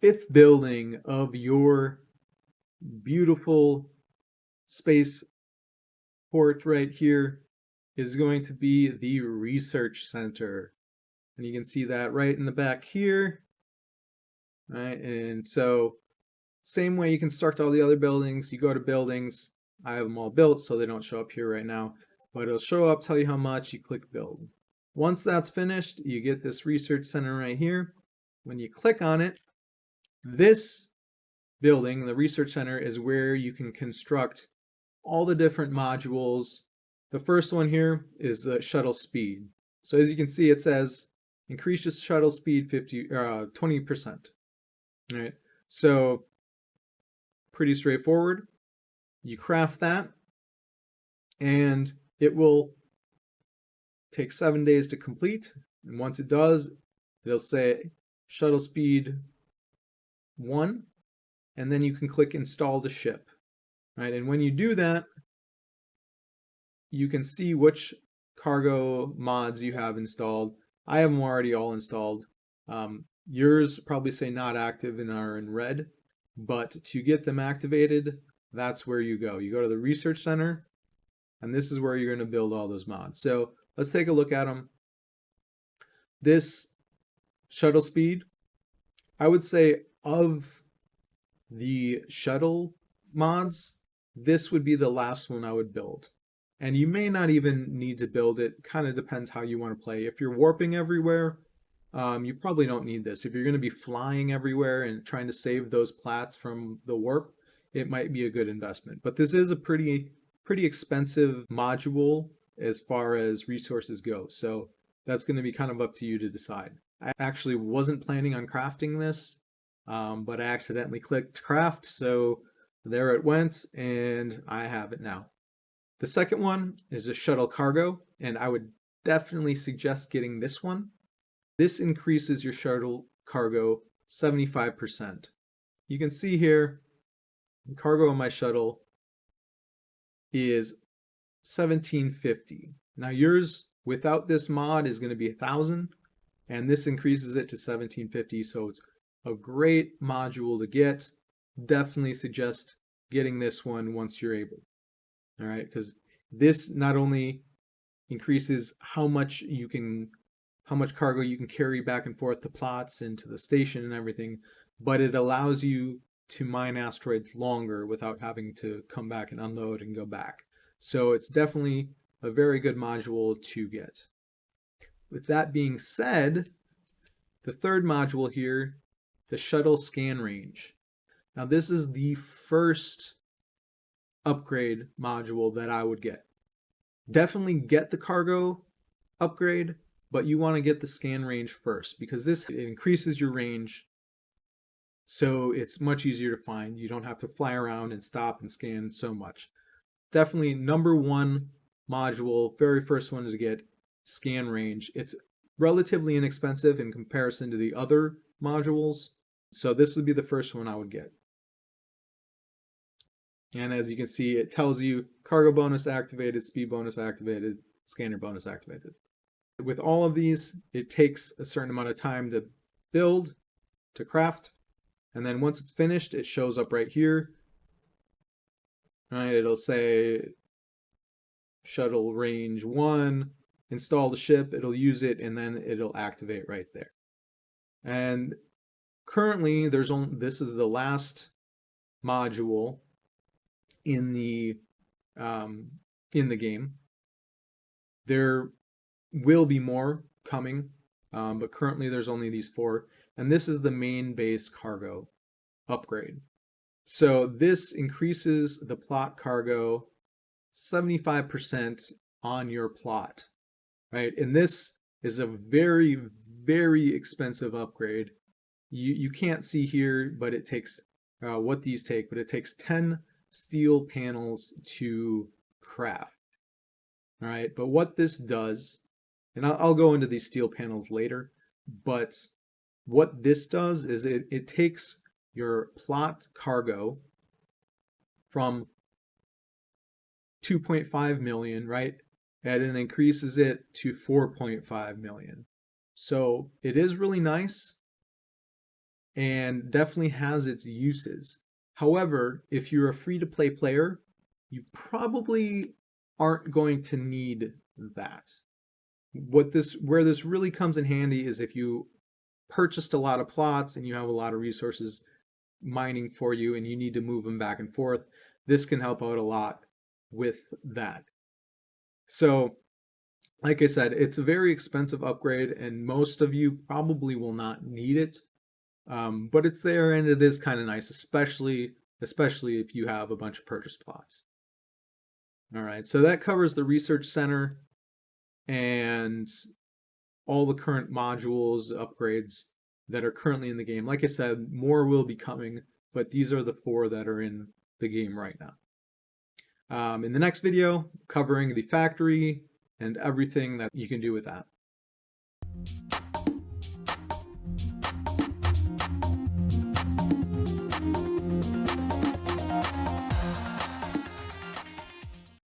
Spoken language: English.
fifth building of your beautiful space port right here is going to be the research center. And you can see that right in the back here. Right, and so same way you construct all the other buildings, you go to buildings. I have them all built so they don't show up here right now, but it'll show up, tell you how much, you click build. Once that's finished, you get this research center right here. When you click on it, this building, the research center, is where you can construct all the different modules. The first one here is the shuttle speed. So as you can see, it says increase your shuttle speed 20%. All right, so pretty straightforward. You craft that, and it will take 7 days to complete. And once it does, it'll say shuttle speed 1, and then you can click install to ship. Right, and when you do that, you can see which cargo mods you have installed. I have them already all installed. Yours probably say not active and are in red, but to get them activated, that's where you go. You go to the research center, and this is where you're going to build all those mods. So let's take a look at them. This shuttle speed, I would say of the shuttle mods, this would be the last one I would build. And you may not even need to build it. Kind of depends how you want to play. If you're warping everywhere, you probably don't need this. If you're going to be flying everywhere and trying to save those plats from the warp, it might be a good investment. But this is a pretty expensive module as far as resources go. So that's going to be kind of up to you to decide. I actually wasn't planning on crafting this, but I accidentally clicked craft. So there it went, and I have it now. The second one is a shuttle cargo, and I would definitely suggest getting this one. This increases your shuttle cargo 75%. You can see here, the cargo on my shuttle is 1750. Now yours without this mod is going to be 1000, and this increases it to 1750, so it's a great module to get. Definitely suggest getting this one once you're able. All right, because this not only increases how much cargo you can carry back and forth to plots and to the station and everything, but it allows you to mine asteroids longer without having to come back and unload and go back. So it's definitely a very good module to get. With that being said, the third module here, the shuttle scan range. Now this is the first upgrade module that I would get. Definitely get the cargo upgrade, but you want to get the scan range first because this increases your range, so it's much easier to find. You don't have to fly around and stop and scan so much. Definitely number one module, very first one to get, scan range. It's relatively inexpensive in comparison to the other modules, so this would be the first one I would get. And as you can see, it tells you cargo bonus activated, speed bonus activated, scanner bonus activated. With all of these, it takes a certain amount of time to build, to craft, and then once it's finished, it shows up right here. Right, it'll say shuttle range 1, install the ship, it'll use it, and then it'll activate right there. And currently, this is the last module in the game. There will be more coming, but currently there's only these 4, and this is the main base cargo upgrade. So this increases the plot cargo 75% on your plot, right? And this is a very, very expensive upgrade. You can't see here, but it takes what these take, but it takes 10 steel panels to craft. All right, but what this does, and I'll go into these steel panels later, but what this does is it takes your plot cargo from 2.5 million, right? And it increases it to 4.5 million. So it is really nice. and definitely has its uses. However, if you're a free-to-play player, you probably aren't going to need that. Where this really comes in handy is if you purchased a lot of plots and you have a lot of resources mining for you and you need to move them back and forth. This can help out a lot with that. So, like I said, it's a very expensive upgrade, and most of you probably will not need it. But it's there, and it is kind of nice, especially if you have a bunch of purchased plots. All right, so that covers the research center and all the current modules, upgrades that are currently in the game. Like I said, more will be coming, but these are the 4 that are in the game right now. In the next video, covering the factory and everything that you can do with that.